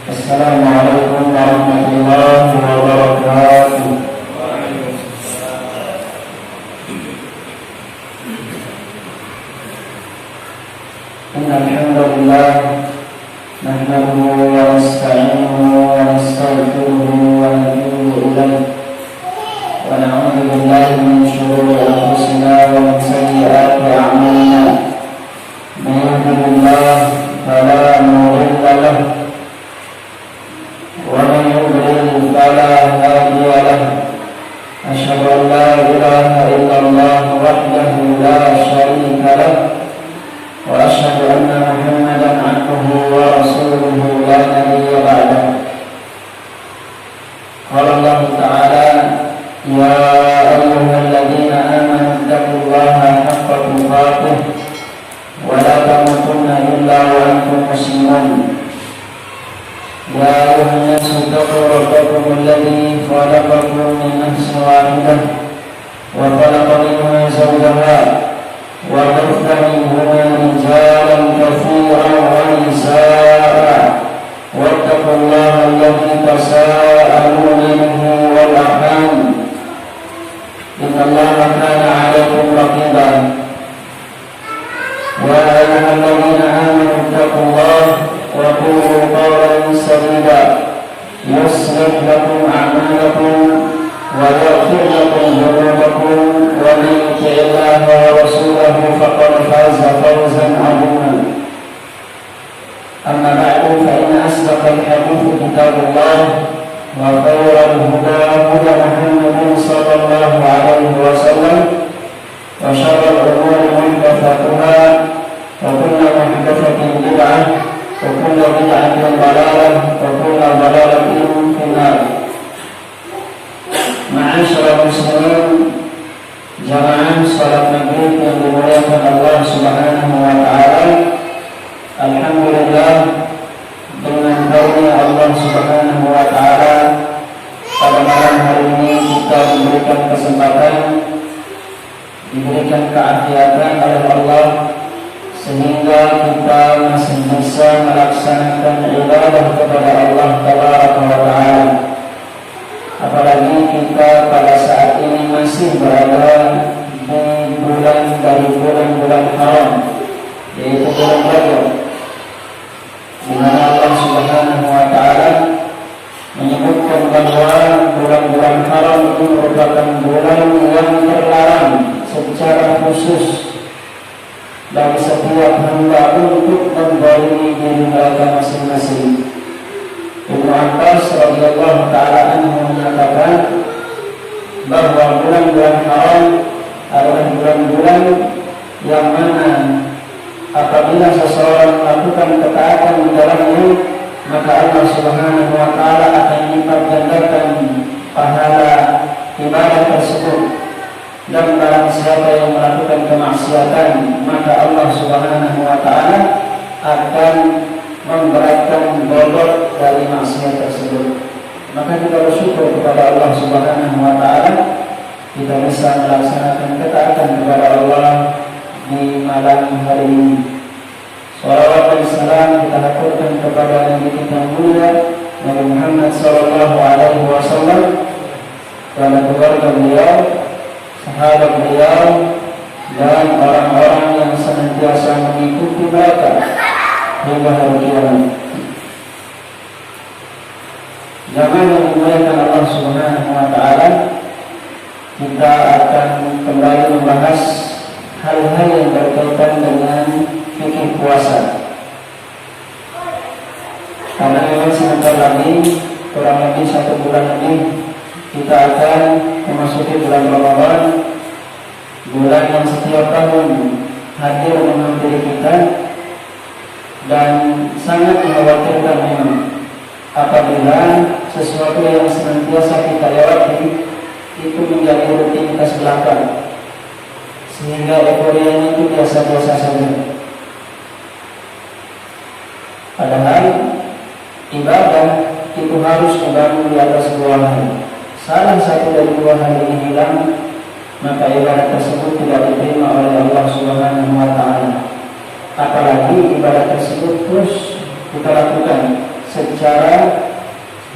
Assalamualaikum warahmatullahi wabarakatuh. Alhamdulillah, nahmaduhu wa nasta'inuhu wa nastaghfiruhu wa natubu ilayh wa na'udzu billahi min shururi anfusina wa min sayyi'ati a'malina. Man yahdihillahu fala mudilla lahu wa man yudlil fala hadiya lahu. Asyhadu an la ilaha illallah wahdahu la syarika lahu wa asyhadu anna Muhammadan 'abduhu wa rasuluhu la nabiyya ba'dahu. Qala Allah ta'ala: ya ayyuhalladzina amanu taqullaha haqqa tuqatih wa la tamutunna illa wa antum muslimun. Ya ayyuhan nasu taqu rabbakum alladzi khalaqakum min nafsin wahidah wa khalaqa minha zawjaha wa bassa minhuma rijalan katsiran wa nisaa'a wattaqullaha alladzi tasaaluna bihi wal arham innallaha kana 'alaykum raqiba. Ya ayyuhalladzina amanu taqullaha wa qulu qawlan sadida yuslih lakum a'malakum wa yaghfir lakum dhunubakum wa man yuti'illaha wa rasulahu faqad faza fawzan 'azima. Amma ba'du, fa inna asdaqal hadithi kitabullah wa khairal huda huda Muhammadin sallallahu alaihi wasallam wa syarrul umuri muhdatsatuha wa kullu muhdatsatin bid'ah wa kullu bid'atin dhalalah wa kullu dhalalatin finnar. Ma'asyiral muslimin, jamaah salat maghrib yang dimuliakan Allah Subhanahu wa taala. Alhamdulillah, dengan karunia Allah Subhanahu wa taala, pada malam hari ini kita diberikan kesempatan, diberikan keafiatan oleh Allah sehingga kita masih bisa melaksanakan ibadah kepada Allah Tabaraka wa taala. Apalagi kita pada saat ini masih berada di bulan dari bulan-bulan haram, yaitu bulan Rajab, di mana Allah Subhanahu wa taala menyebutkan bahwa bulan-bulan haram itu merupakan bulan yang terlarang secara khusus bagi setiap hamba untuk menzalimi diri mereka masing-masing. Ibnu Abbas radhiyallahu taala anhu menyatakan bahwa bulan-bulan haram adalah bulan-bulan yang mana apabila seseorang melakukan ketaatan di dalamnya, maka Allah Subhanahu wa taala akan melipat gandakan pahala ibadah tersebut. Dan barang siapa yang melakukan kemaksiatan, maka Allah Subhanahu wa taala akan memberatkan bobot dari maksiat tersebut. Maka kita bersyukur kepada Allah Subhanahu wa taala kita bisa melaksanakan ketaatan kepada Allah di malam hari ini. Salawat dan salam kita haturkan kepada Nabi kita mulia Nabi Muhammad sallallahu alaihi wasallam, kepada keluarga beliau, sahabat beliau, dan orang-orang yang senantiasa mengikuti mereka hingga hari kiamat. Zaman yang dimuliakan Allah Subhanahu wa taala, kita akan kembali membahas hal-hal yang berkaitan dengan fikih puasa. Karena memang sebentar lagi, kurang lebih 1 bulan lagi, kita akan memasuki bulan Ramadan, bulan yang setiap tahun hadir menghampiri kita, dan sangat mengkhawatirkan memang apabila sesuatu yang senantiasa kita lewati itu menjadi rutinitas belaka, sehingga euforianya itu biasa-biasa saja. Padahal ibadah itu harus dibangun di atas 2 hal. Salah satu dari 2 hal ini hilang, maka ibadah tersebut tidak diterima oleh Allah Subhanahu wa taala. Apalagi ibadah tersebut terus kita lakukan secara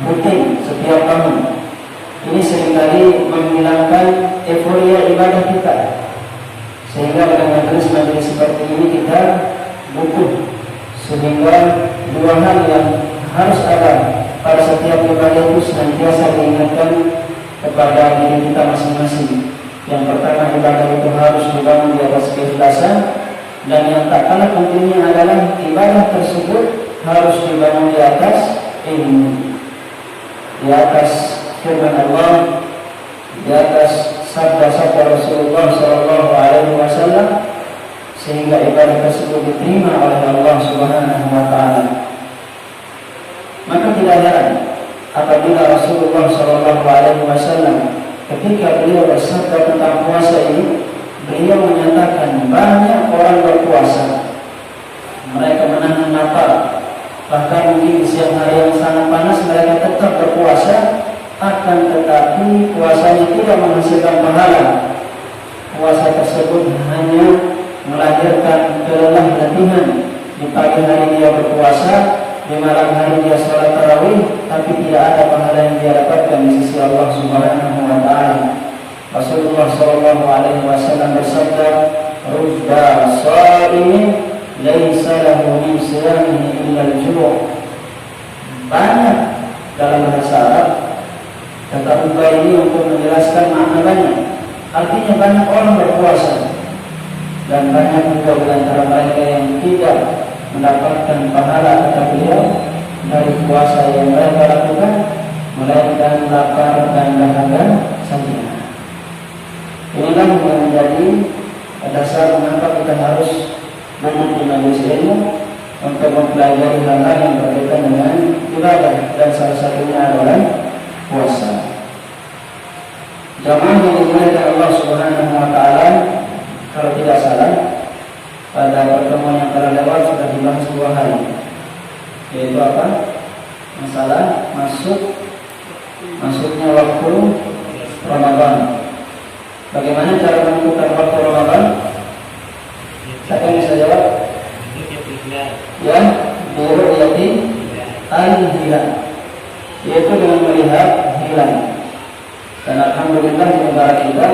rutin setiap tahun. Ini seringkali menghilangkan euforia ibadah kita, sehingga dengan majelis-majelis seperti ini kita butuh. Sehingga dua hal yang harus ada pada setiap ibadah itu senantiasa diingatkan kepada diri kita masing-masing. Yang pertama, ibadah itu harus dibangun di atas keikhlasan, dan yang tak kalah pentingnya adalah ibadah tersebut harus dibangun di atas ilmu, di atas firman Allah, di atas sabda-sabda Rasulullah SAW, sehingga ibadah tersebut diterima oleh Allah Subhanahu wa Ta'ala. Maka tidak heran apabila Rasulullah SAW ketika beliau bersabda tentang puasa ini, beliau menyatakan banyak orang berpuasa, mereka menahan lapar, bahkan mungkin di siang hari yang sangat panas mereka tetap berpuasa, akan tetapi puasanya tidak menghasilkan pahala. Puasa tersebut hanya melahirkan kelelahan. Di pagi hari dia berpuasa, di malam hari dia sholat tarawih, tapi tidak ada pahala yang dia dapatkan di sisi Allah Subhanahu wa Ta'ala. Rasulullah SAW bersabda, "Rubba sha'imin laisa lahu min siyamihi illa al-ju'." Banyak dalam bahasa Arab kata rubba ini untuk menjelaskan makna banyak. Artinya banyak orang berpuasa, dan banyak juga di antara mereka yang tidak mendapatkan pahala kata beliau dari puasa yang mereka lakukan, melainkan lapar dan dahaga saja. Inilah yang menjadi dasar mengapa kita harus duduk di majelis ilmu untuk mempelajari hal-hal yang berkaitan dengan ibadah, dan salah satunya adalah puasa. Jamaah yang dimuliakan Allah Subhanahu wa Ta'ala, kalau tidak salah pada pertemuan yang telah lewat sudah dibahas 2 hal, yaitu apa? Masalah masuknya waktu Ramadan. Bagaimana cara menentukan waktu Ramadan? Siapa yang bisa jawab? Ya, biru'yati al-hilal, yaitu dengan melihat hilal. Dan alhamdulillah di negara kita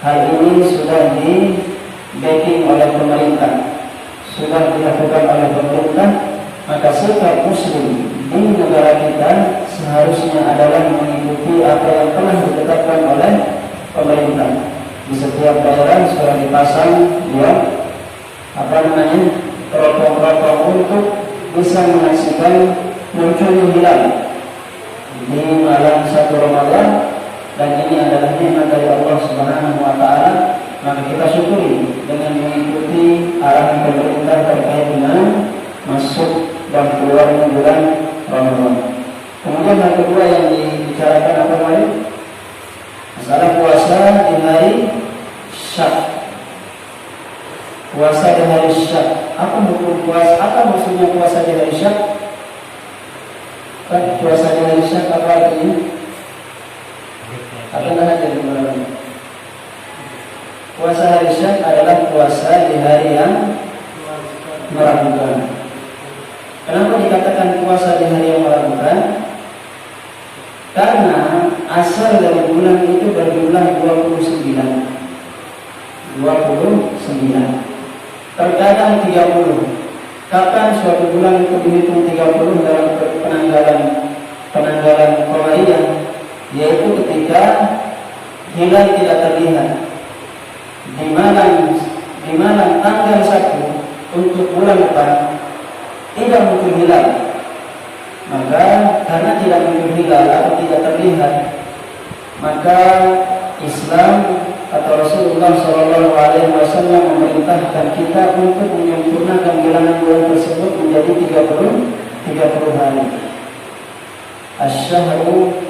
hal ini sudah di backing oleh pemerintah, sudah dilakukan oleh pemerintah. Maka setiap muslim di negara kita seharusnya adalah mengikuti apa yang telah ditetapkan oleh pemerintah. Di setiap daerah sudah dipasang teropong-teropong untuk bisa menyaksikan munculnya hilal di malam 1 Ramadan. Dan ini adalah nikmat dari Allah Subhanahu wa Ta'ala. Maka kita syukuri dengan mengikuti arahan pemerintah terkait dengan masuk dan keluarnya bulan Ramadan. Kemudian yang kedua yang dibicarakan apa lagi? Masalah puasa di hari Syak. Puasa di hari Syak. Apa hukum puasa? Apa maksudnya puasa di hari Syak? Puasa di hari Syak apa artinya? Akan ada di mana? Puasa hari Syak adalah puasa di hari yang meragukan. Kenapa dikatakan puasa di hari yang meragukan? Karena asal dari bulan itu berjumlah 29. Terkadang 30. Kapan suatu bulan itu dihitung 30 dalam penanggalan Qamariyah? Yaitu ketika hilal tidak terlihat di malam tanggal 1 untuk bulan depan tidak muncul hilal. Maka karena tidak muncul hilal atau tidak terlihat, maka Islam atau Rasulullah SAW memerintahkan kita untuk menyempurnakan bilangan bulan tersebut menjadi 30 hari. Asyhadu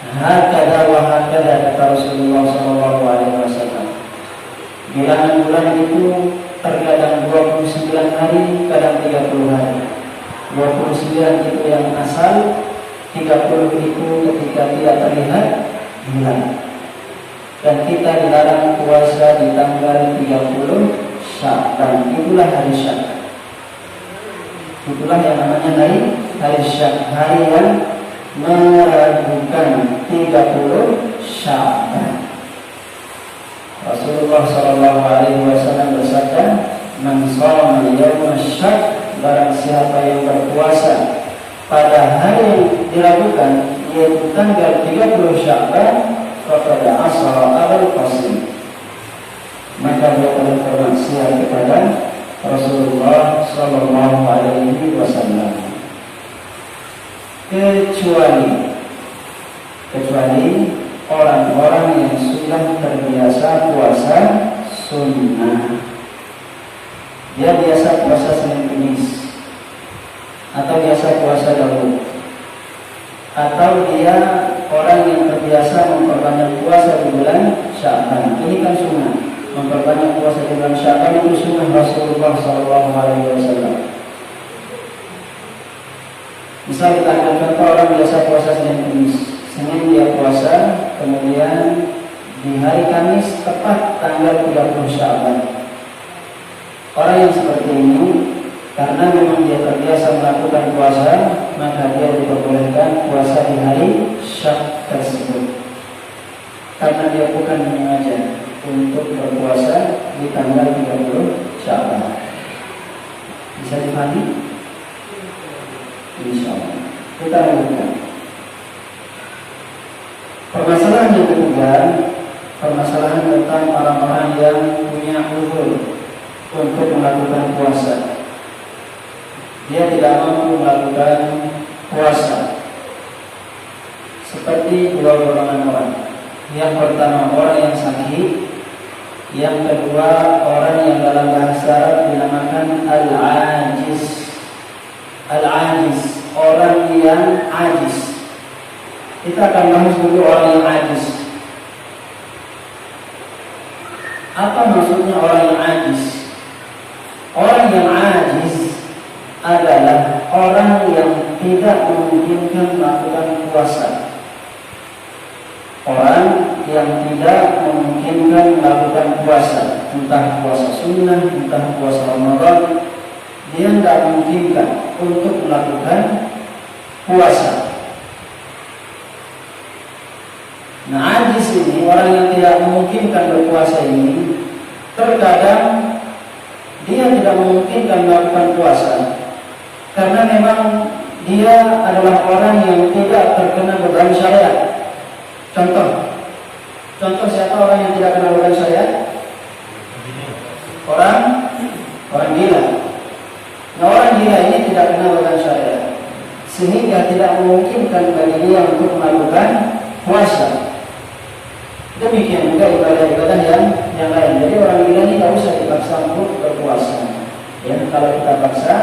hakada wa hakada, kata Rasulullah SAW. Bilangan bulan itu terkadang 29 hari, kadang 30 hari. 29 itu yang asal, 30 itu ketika tidak terlihat hilal. Dan kita dilarang puasa di tanggal 30 Sya'ban. Itulah hari Syak. Itulah yang namanya hari hari Syak, hari yang meragukan 30 Sya'ban. Rasulullah sallallahu alaihi wasallam bersabda, "Man shoma yaum Syak," barang siapa yang berpuasa pada hari yang diragukan, yaitu tanggal 30 Sya'ban, faqad asara al-qasim, maka dia telah bermaksiat kepada Rasulullah sallallahu alaihi wasallam. Kecuali orang-orang yang sudah terbiasa puasa sunnah. Dia biasa puasa Senin Kamis, atau biasa puasa Daud, atau dia orang yang terbiasa memperbanyak puasa di bulan Sya'ban. Ini kan sunnah. Memperbanyak puasa di bulan Sya'ban itu sunnah Rasulullah sallallahu alaihi wasallam. Misal kita ambil contoh orang biasa puasa Senin Kamis. Senin dia puasa, kemudian di hari Kamis tepat tanggal 30 Sya'ban. Orang yang seperti ini, karena memang dia terbiasa melakukan puasa, maka dia diperbolehkan puasa di hari Syak tersebut. Karena dia bukan menyengaja untuk berpuasa di tanggal 30 Sya'ban. Bisa dipahami? Insyaallah. Kita lanjutkan. Permasalahan yang ketiga, permasalahan tentang orang-orang yang punya uzur untuk melakukan puasa. Dia tidak mampu melakukan puasa. Seperti dua golongan orang. Yang pertama orang yang sakit, yang kedua orang yang dalam bahasa Arab dinamakan al-ajiz. Al-ajiz, orang yang ajiz. Kita akan bahas dulu orang yang ajiz. Apa maksudnya orang yang ajiz? Orang yang ajiz adalah orang yang tidak memungkinkan melakukan puasa. Orang yang tidak memungkinkan melakukan puasa, entah puasa sunnah, entah puasa Ramadan, dia tidak memungkinkan untuk melakukan puasa. Nah, ajiz ini, orang yang tidak memungkinkan berpuasa ini, terkadang dia tidak memungkinkan melakukan puasa karena memang dia adalah orang yang tidak terkena beban syariat. Contoh siapa orang yang tidak kena beban syariat? Orang gila. Nah, orang gila ini tidak kena beban syariat, sehingga tidak memungkinkan bagi dia untuk melakukan puasa. Demikian juga ibadah-ibadah yang lain. Jadi orang gila ini tidak usah dipaksa untuk berpuasa. Ya, kalau kita paksa,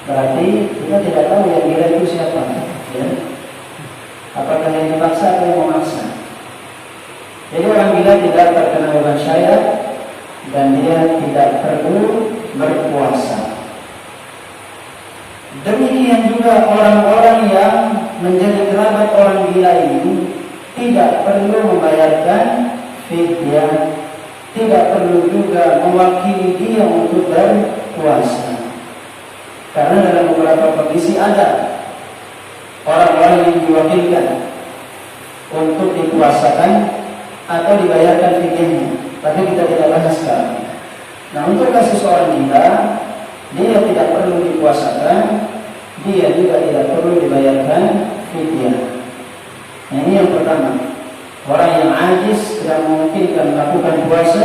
berarti kita tidak tahu yang gila itu siapa. Ya. Apakah yang dipaksa atau yang memaksa? Jadi orang gila tidak terkena beban syariat dan dia tidak perlu berpuasa. Demikian juga orang-orang yang menjadi kerabat orang gila ini tidak perlu membayarkan fidyah, tidak perlu juga mewakili dia untuk berpuasa. Karena dalam beberapa kondisi ada orang-orang yang diwakilkan untuk dipuasakan atau dibayarkan fidyahnya, tapi kita tidak bahas sekarang. Nah, untuk kasus orang gila, dia tidak perlu dipuasakan, dia juga tidak perlu dibayarkan fidyah. Nah, ini yang pertama. Orang yang ajiz tidak memungkinkan melakukan puasa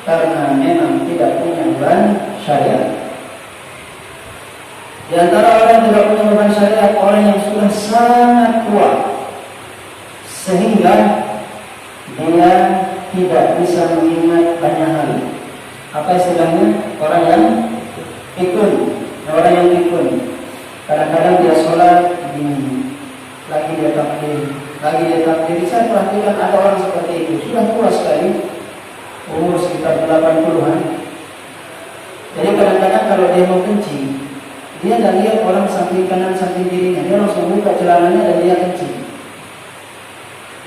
karena memang tidak punya beban syariat. Di antara orang yang tidak punya beban syariat, orang yang sudah sangat tua sehingga dia tidak bisa mengingat banyak hal. Apa istilahnya? Orang yang pikun. Orang yang pikun. Kadang-kadang dia sholat lagi dia takbir. Saya perhatikan ada orang seperti itu, sudah tua sekali, umur sekitar 80-an. Jadi kadang-kadang kalau dia mau kencing, dia tidak lihat orang samping kanan samping kirinya, dia langsung buka celananya dan dia kencing.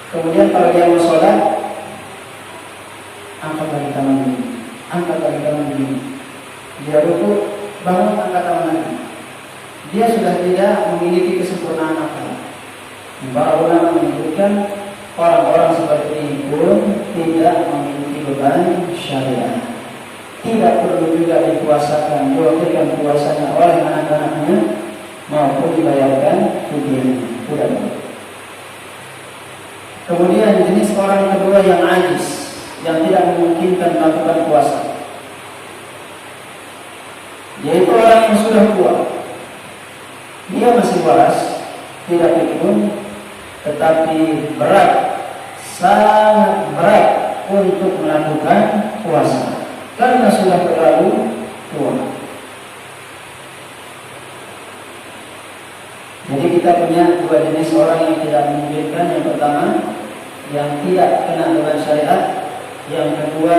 Kemudian kalau dia mau sholat, angkat lagi tangan ini. Dia rukuk, bangun, angkat tangan lagi. dia sudah tidak memiliki kesempurnaan akal. Para ulama menyebutkan orang-orang seperti ini pun tidak memiliki beban syariat. Tidak perlu juga dikuasakan, diwakilkan puasanya oleh anak-anaknya maupun dibayarkan fidyah. Tidak perlu. Kemudian jenis orang kedua yang ajis, yang tidak memungkinkan melakukan puasa, yaitu orang yang sudah tua. Dia masih waras, tidak pikun, tetapi berat, sangat berat untuk melakukan puasa karena sudah terlalu tua. Jadi kita punya dua jenis orang yang tidak memungkinkan. Yang pertama, yang tidak kena beban syariat. Yang kedua,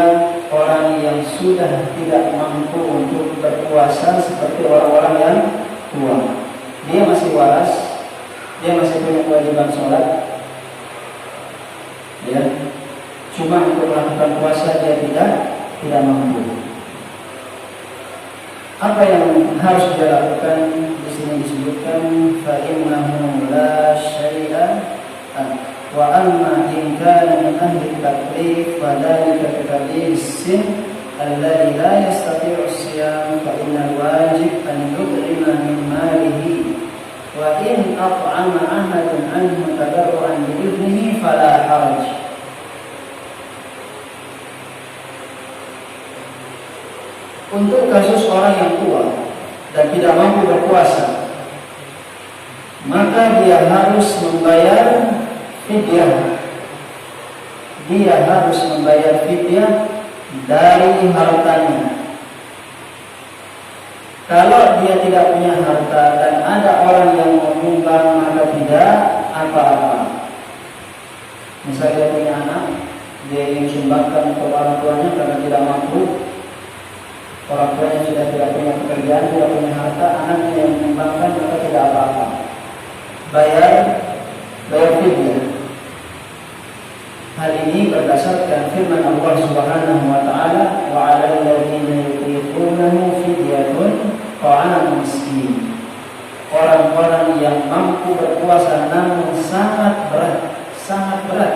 orang yang sudah tidak mampu untuk berpuasa seperti orang-orang yang tua. Dia masih waras, dia masih punya kewajiban sholat, ya. Cuma untuk melakukan puasa dia tidak mampu. Apa yang harus dia lakukan? Di sini disebutkan fa innahu la syai'a wa amma in kana min ahli taklif fa dhalika kadhalika sin alladhi la yastati'u as-siyam fa innal wajib an yut'ima min malihi wa in at'ama ahadun anhu tadarruan bi idnihi fala haraj. Untuk kasus orang yang tua dan tidak mampu berpuasa, maka dia harus membayar fidyah. Dia harus membayar fidyah dari hartanya. Kalau dia tidak punya harta dan ada orang yang menyumbang, maka tidak apa-apa. Misalnya dia punya anak, dia ingin sumbangkan ke orang tuanya karena tidak mampu. Orang tuanya sudah tidak punya pekerjaan, tidak punya harta, anaknya yang menyumbangkan, maka tidak apa-apa. Bayar fidyah. Hal ini berdasarkan firman Allah Subhanahu wa taala, wa 'alal ladzina yutiqunahu fidyatun ta'amu miskin. Orang-orang yang mampu berpuasa namun sangat berat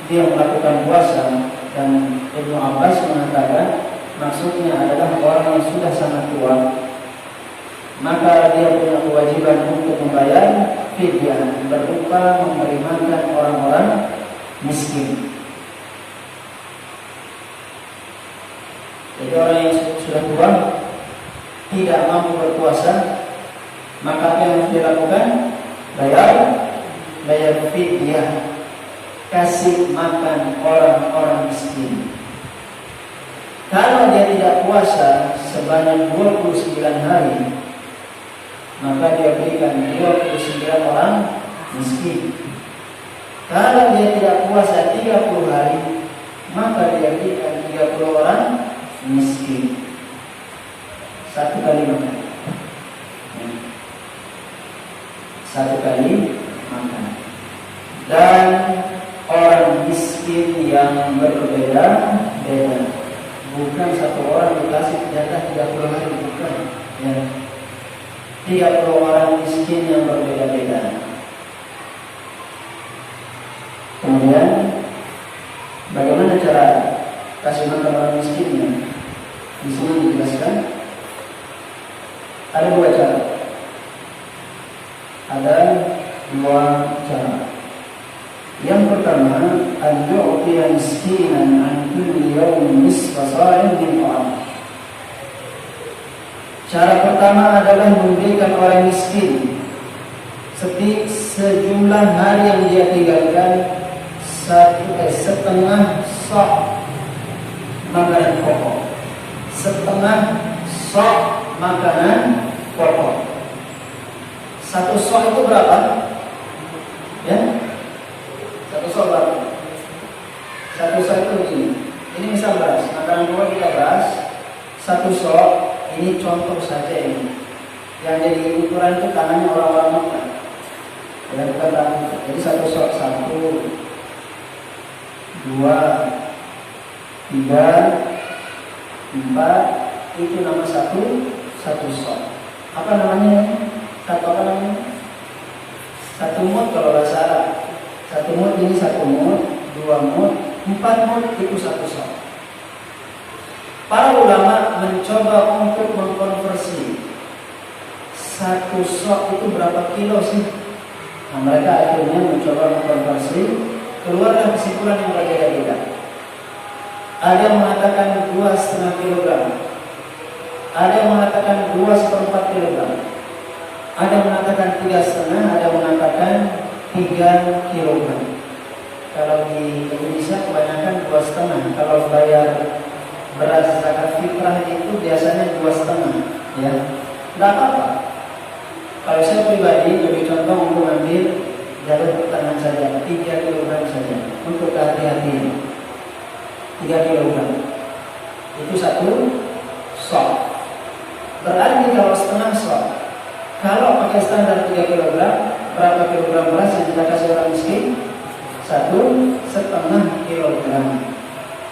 dia melakukan puasa. Dan Ibnu Abbas mengatakan maksudnya adalah orang yang sudah sangat tua, maka dia punya kewajiban untuk membayar fidyah berupa memberi makan orang-orang miskin. Jadi orang yang sudah tua tidak mampu berpuasa, maka apa yang harus dilakukan? Bayar fidyah, kasih makan orang-orang miskin. Kalau dia tidak puasa sebanyak 29 hari, maka dia berikan 29 orang miskin. Kalau dia tidak puasa 30 hari, maka dia berikan 30 orang miskin. Satu kali makan. Satu kali makan. Dan orang miskin yang berbeda-beda. Bukan satu orang dikasih jatah 30 hari, bukan. Ya. 30 orang miskin yang berbeda-beda. Kemudian bagaimana cara kasih makan orang miskinnya? Di sini dijelaskan ada dua cara. Ada dua cara. Yang pertama, an-yu'tiya miskinan an kulli yawmin nisfa sa'in min ta'am. Cara pertama adalah memberikan orang miskin sejumlah hari yang dia tinggalkan setengah sok makanan pokok. Setengah sok makanan pokok. Satu sok itu berapa? Ya? Satu sok berapa? Satu sok itu begini. Ini misal beras, makanan pokok kita beras. Satu sok, ini contoh saja ini. Yang jadi ukuran itu tangannya orang-orang makan. Ya, bukan tangan. Jadi satu sok, 1, 2, 3, 4, itu nama satu sok. Apa namanya? ini 1 mud, 2 mud, 4 mud itu 1 sok. Para ulama mencoba untuk mengkonversi 1 sok itu berapa kilo sih? Nah, mereka akhirnya mencoba mengkonversi, keluarlah kesimpulan yang berbeda-beda. Ada yang mengatakan 2,5 kg, ada yang mengatakan 2,4 kg, ada yang mengatakan 3,5, ada yang mengatakan 3 kg. Kalau di Indonesia kebanyakan 2,5. Kalau bayar beras zakat fitrah itu biasanya 2,5, ya. Tidak apa-apa. Kalau saya pribadi lebih contoh untuk ambil jalur pertengahan saja, 3 kg saja untuk hati-hati. 3 kg itu 1 sok. Berarti kalau setengah sok, kalau pakai standar 3 kg, berapa kilogram beras yang kita kasih orang miskin? 1,5 kilogram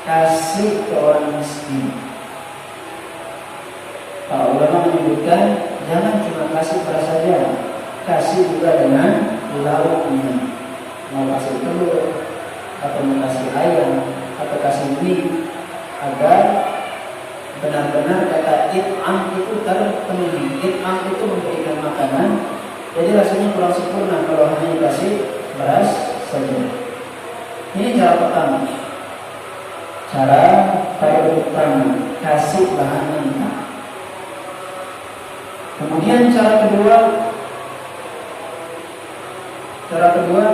kasih ke orang miskin. Para ulama menyebutkan jangan cuma kasih beras saja, kasih juga dengan lauknya. Mau kasih telur, atau mau kasih ayam, atau kasih mie, agar benar-benar kata it'am itu terpenuhi. It'am itu memberikan makanan, jadi rasanya kurang sempurna kalau hanya dikasih beras saja. Ini cara pertama. Cara pertama, kasih bahan mentah. Kemudian cara kedua,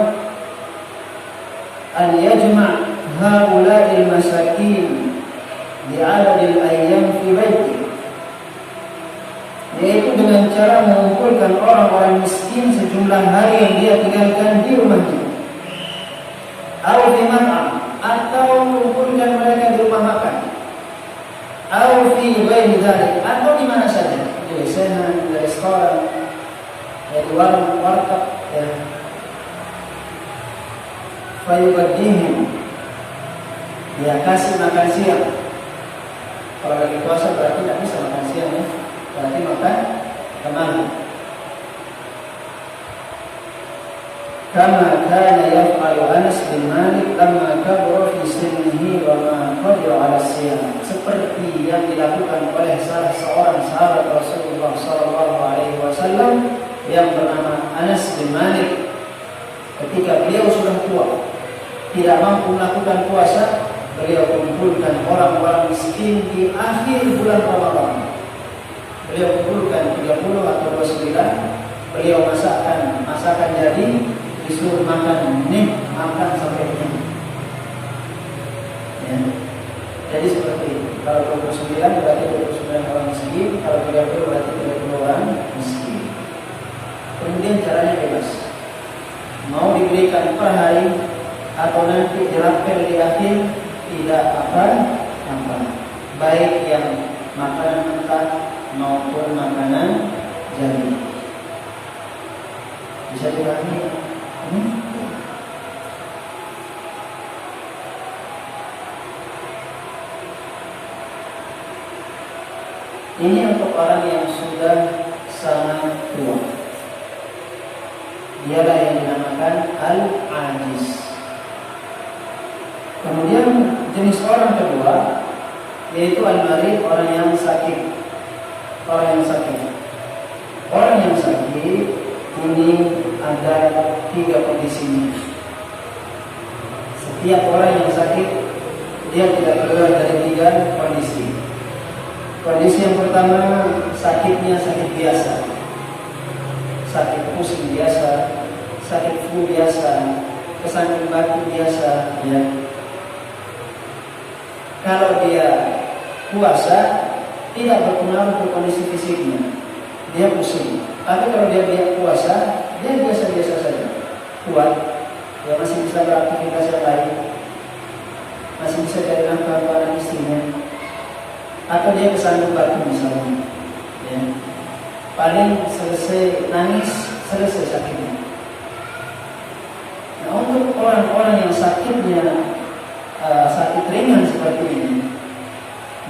an yajma' haula'il masakin bi'adadil ayyam fi baiti, yaitu dengan cara mengumpulkan orang-orang miskin sejumlah hari yang dia tinggalkan di rumahnya, atau di mat'am, atau mengumpulkan mereka di rumah makan, atau fi ghairi dzalik, atau di mana saja, di lesehan, di restoran, di warung warteg, ya. Fayubaddihim, dia kasih makan siang. Kalau lagi puasa berarti tidak bisa makan siang, ya. Berarti makan kemana? Kama kana yaf'alu Anas bin Malik lamma kabura fi sinnihi wa ma qadira 'ala siyam, seperti yang dilakukan oleh salah seorang sahabat Rasulullah sallallahu alaihi wasallam yang bernama Anas bin Malik. Ketika beliau sudah tua, tidak mampu melakukan puasa, beliau kumpulkan orang-orang miskin di akhir bulan Ramadan. Beliau kumpulkan 30 atau 29, beliau masakan jadi, disuruh makan, nih makan sampai kenyang. Ya. Jadi seperti itu. Kalau 29 berarti 29 orang miskin, kalau 30 berarti 30 orang miskin. Kemudian caranya bebas. Mau diberikan per hari atau nanti dirapel di akhir, tidak apa-apa. Baik yang makanan mentah maupun makanan jadi. Bisa dipahami? Ini untuk orang yang sudah sangat tua. Dialah yang dinamakan al-ajiz. Kemudian jenis orang kedua yaitu al-marid, orang yang sakit. Orang yang sakit ini ada 3 kondisinya. Setiap orang yang sakit dia tidak keluar dari 3 kondisi. Kondisi yang pertama, sakitnya sakit biasa, sakit pusing biasa, sakit flu biasa, kesakitan batuk biasa, ya. Kalau dia puasa tidak berpengaruh ke kondisi fisiknya, dia pusing. Tapi kalau dia puasa, dia biasa-biasa saja, kuat, dia masih bisa beraktivitas yang lain, masih bisa cari nafkah untuk anak istrinya, atau dia kesandung batu misalnya, ya. Paling selesai nangis, selesai sakitnya. Nah, untuk orang-orang yang sakitnya sakit ringan seperti ini,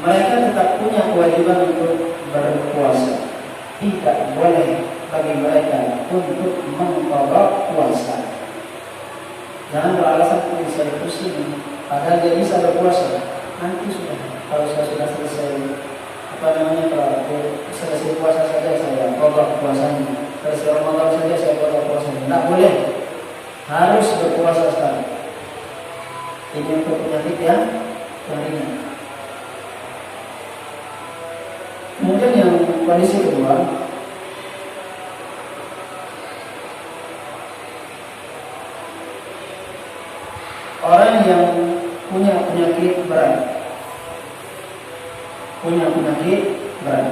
mereka tetap punya kewajiban untuk berpuasa. Tidak boleh bagi mereka untuk mengqadha puasa. Jangan beralasan saya pusing, padahal dia bisa berpuasa. Nanti sudah, kalau saya sudah selesai kalau selesai puasa saja saya kodok puasanya, selesai Ramadan saja saya kodok puasanya. Tidak boleh, harus berpuasa sekarang. Ini untuk penyakit yang ringan. Kemudian yang kondisi kedua, orang yang punya penyakit berat.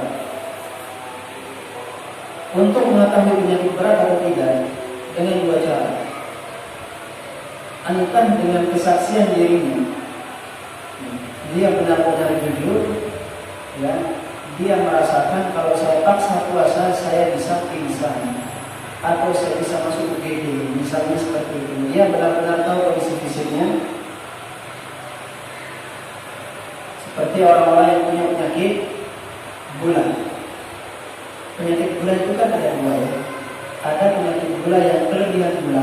Untuk mengetahui penyakit berat atau tidak dengan dua cara. Entah dengan kesaksian dirinya, dia benar-benar jujur, ya, dia merasakan kalau saya paksa puasa saya bisa pingsan atau saya bisa masuk UGD, misalnya seperti itu. Dia benar-benar tahu kondisi fisiknya. Seperti orang-orang yang punya penyakit gula. Penyakit gula itu kan ada dua, ya. Ada penyakit gula yang kelebihan gula,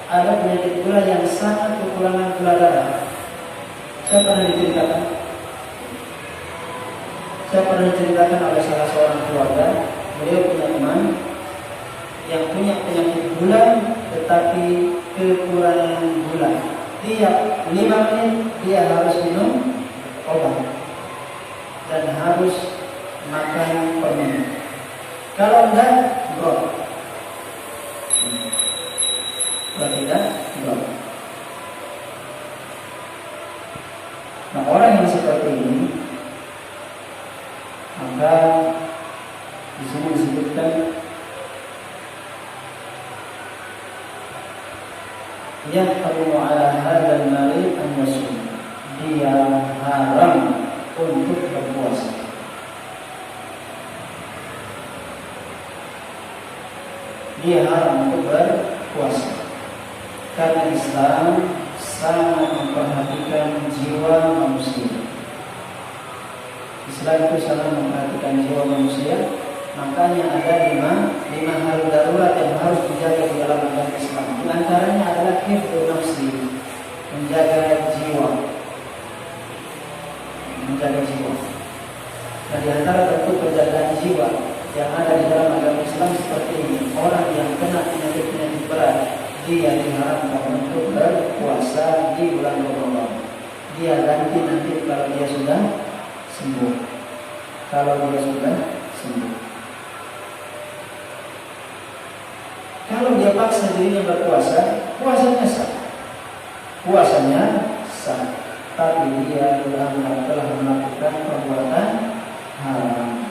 ada penyakit gula yang sangat kekurangan gula darah. Saya pernah diceritakan oleh salah seorang keluarga. Beliau punya teman yang punya penyakit gula tetapi kekurangan gula. Tiap 5 menit dia harus minum obat dan harus makan permen. Kalau enggak, drop. Kalau tidak, drop. Nah, orang yang seperti ini, maka di sini disebutkan yahtamu ala hadzal marid an yasum. Dia haram untuk berpuasa. Dia haram untuk berpuasa karena Islam sangat memperhatikan jiwa manusia. Islam itu sangat memperhatikan jiwa manusia. Makanya ada lima hal darurat yang harus dijaga di dalam agama Islam. Di antaranya adalah hifdzun nafsi, menjaga jiwa. Nah, di antara bentuk penjagaan jiwa yang ada di dalam agama Islam seperti ini, orang yang kena penyakit berat, dia diharamkan untuk berpuasa di bulan Ramadan. Dia ganti nanti kalau dia sudah sembuh. Kalau dia paksa dirinya berpuasa, puasanya sah. Tapi dia telah melakukan perbuatan haram.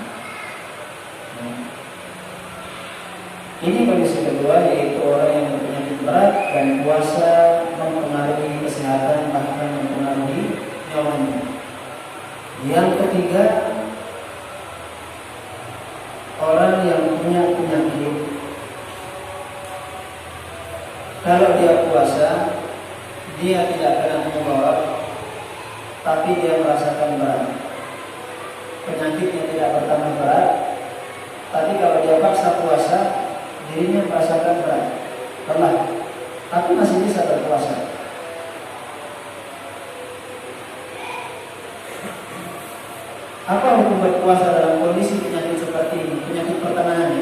Ini kondisi kedua, yaitu orang yang berpenyakit berat dan puasa mempengaruhi kesehatan, bahkan mempengaruhi nyawanya. Yang ketiga, orang yang punya penyakit, kalau dia puasa, dia tidak kena mudarat, tapi dia merasakan berat. Penyakitnya tidak bertambah berat, tapi kalau dia paksa puasa, dirinya merasakan berat, tapi masih bisa berpuasa. Apa hukum berpuasa dalam kondisi penyakit seperti ini? Penyakit pertengahan,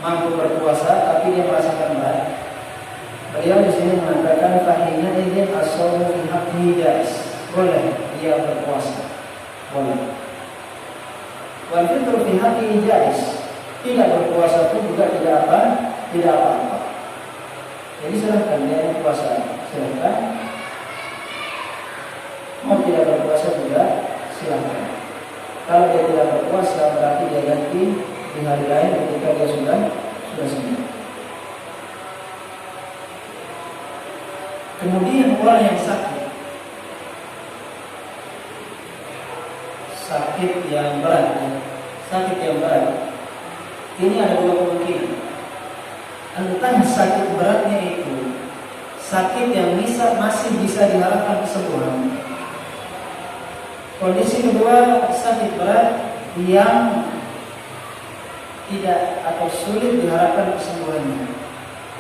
mampu berpuasa tapi dia merasakan berat. Beliau di sini mengatakan fahina ini as-shawmu fi haqqihi jaiz. Boleh dia berpuasa. Boleh. Wal fitru fi haqqihi jaiz. Tidak berpuasa pun juga tidak apa-apa. Jadi silahkan dia berpuasa. Silahkan. Mau tidak berpuasa juga silahkan. Kalau dia tidak berpuasa berarti dia ganti di hari lain ketika dia sudah sembuh. Kemudian orang yang sakit yang berat, ini ada dua kemungkinan. Entah sakit beratnya itu sakit yang masih bisa diharapkan kesembuhan. Kondisi kedua, sakit berat yang tidak atau sulit diharapkan kesembuhannya.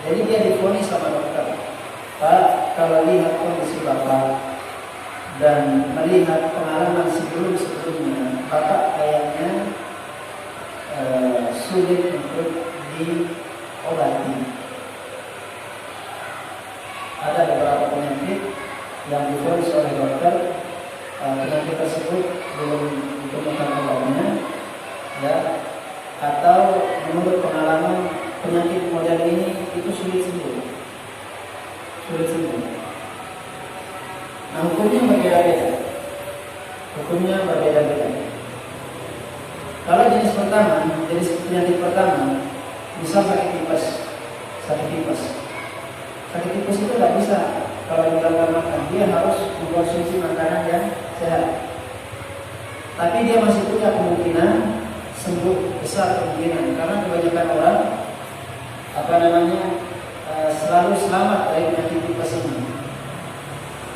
Jadi dia divonis sama dokter, Pak, kalau lihat kondisi Bapak dan melihat pengalaman sebelum-sebelumnya, Bapak kayaknya sulit untuk diobati. Ada beberapa penyakit yang divonis oleh dokter, penyakit tersebut belum ditemukan obatnya, ya, atau menurut pengalaman penyakit model ini itu sulit sembuh. Nah, hukumnya berbeda-beda. Kalau jenis penyakit pertama, misal sakit tipes. Sakit tipes itu tidak bisa kalau dilakukan makan, dia harus mengkonsumsi makanan yang sehat. Tapi dia masih punya kemungkinan sembuh, besar kemungkinan, karena kebanyakan orang selalu selamat dari penyakit tipes ini.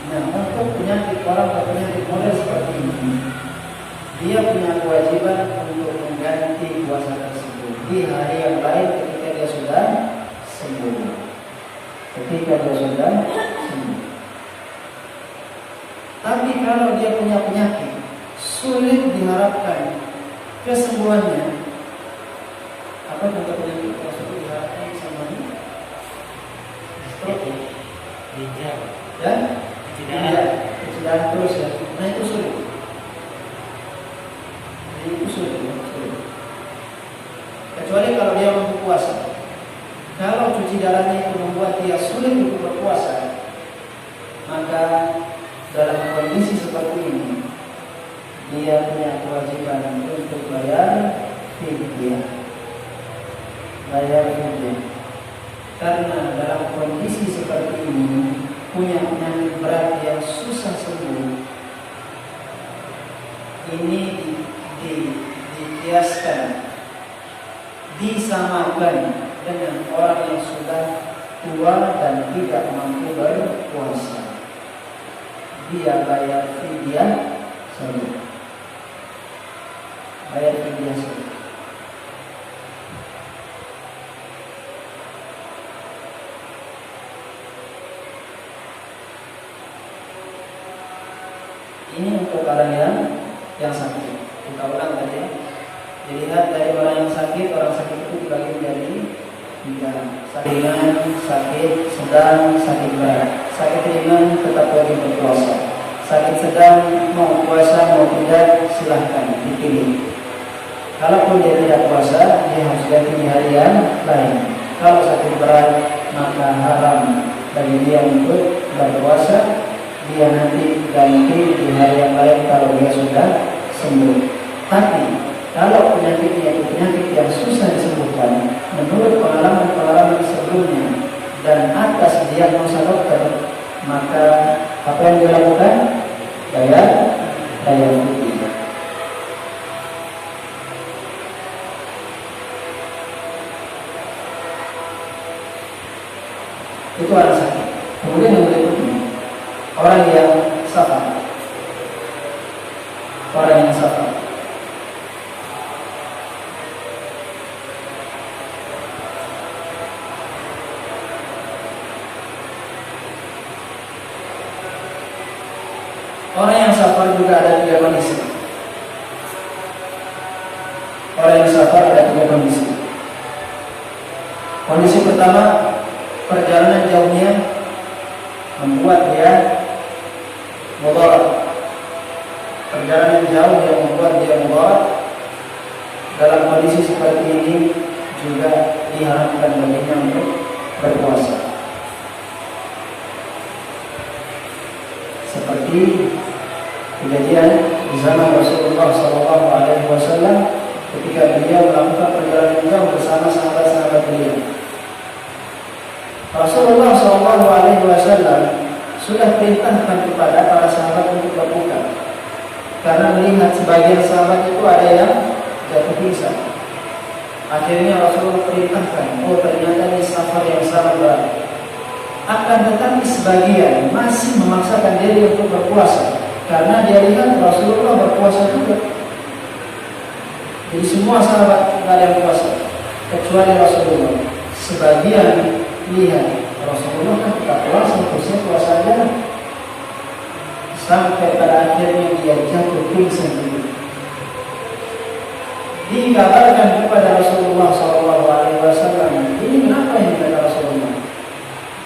Nah, untuk orang berpenyakit model seperti ini, dia punya kewajiban untuk mengganti puasa tersebut di hari yang lain ketika dia sudah sembuh. Tapi kalau dia punya penyakit sulit diharapkan kesembuhannya, apa contoh penyakit yang sulit diharapkan kesembuhannya? Ginjal. Ya? Kecelakaan terus ya. Nah, itu sulit. Kecuali kalau dia mampu puasa. Kalau cuci darahnya itu membuat dia sulit untuk berpuasa, maka dalam kondisi seperti ini dia punya kewajiban untuk bayar fidyah. Karena dalam kondisi seperti ini punya penyakit berat yang susah sembuh, ini dikiaskan, disamakan dengan orang yang sudah tua dan tidak mampu berpuasa. Dia bayar fidyah saja. Ini untuk orang yang sakit. Kita ulang tadi ya. Dilihat dari orang yang sakit itu dibagi menjadi 3. Sakit ringan, sakit sedang, sakit berat. Sakit ringan tetap wajib berpuasa. Sakit sedang mau puasa mau tidak silahkan dipilih. Kalaupun dia tidak puasa, dia harus ganti di hari yang lain. Kalau sakit berat, maka haram bagi dia untuk berpuasa. Dia nanti ganti di hari yang lain kalau dia sudah sembuh. Tapi kalau penyakitnya itu penyakit yang susah disembuhkan, menurut pengalaman sebelumnya dan atas diagnosa dokter, maka apa yang dilakukan? Bayar fidyah. Itu orang sakit. Kemudian yang berikutnya, orang yang safar. Orang yang safar juga ada 3 kondisi. Kondisi pertama, perjalanan jauhnya membuat dia mudarat. Perjalanan jauh yang membuat dia mudarat. Dalam kondisi seperti ini juga diharapkan baginya untuk berpuasa. Seperti kejadian di zaman Rasulullah SAW ketika beliau melakukan perjalanan jauh bersama sahabat-sahabat beliau. Rasulullah SAW sudah perintahkan kepada para sahabat untuk berbuka, karena melihat sebagian sahabat itu ada yang jatuh pingsan. Akhirnya Rasulullah perintahkan, ternyata ini safar yang sangat berat. Akan tetapi sebagian masih memaksakan diri untuk berpuasa, karena dia lihat Rasulullah berpuasa juga. Jadi semua sahabat tidak ada yang puasa kecuali Rasulullah. Sebagian lihat Rasulullah kan tidak puasa, terusnya puasa aja. Sampai pada akhirnya dia jatuh pingsan dulu. Dikabarkan kepada Rasulullah SAW, ini kenapa ini kata Rasulullah?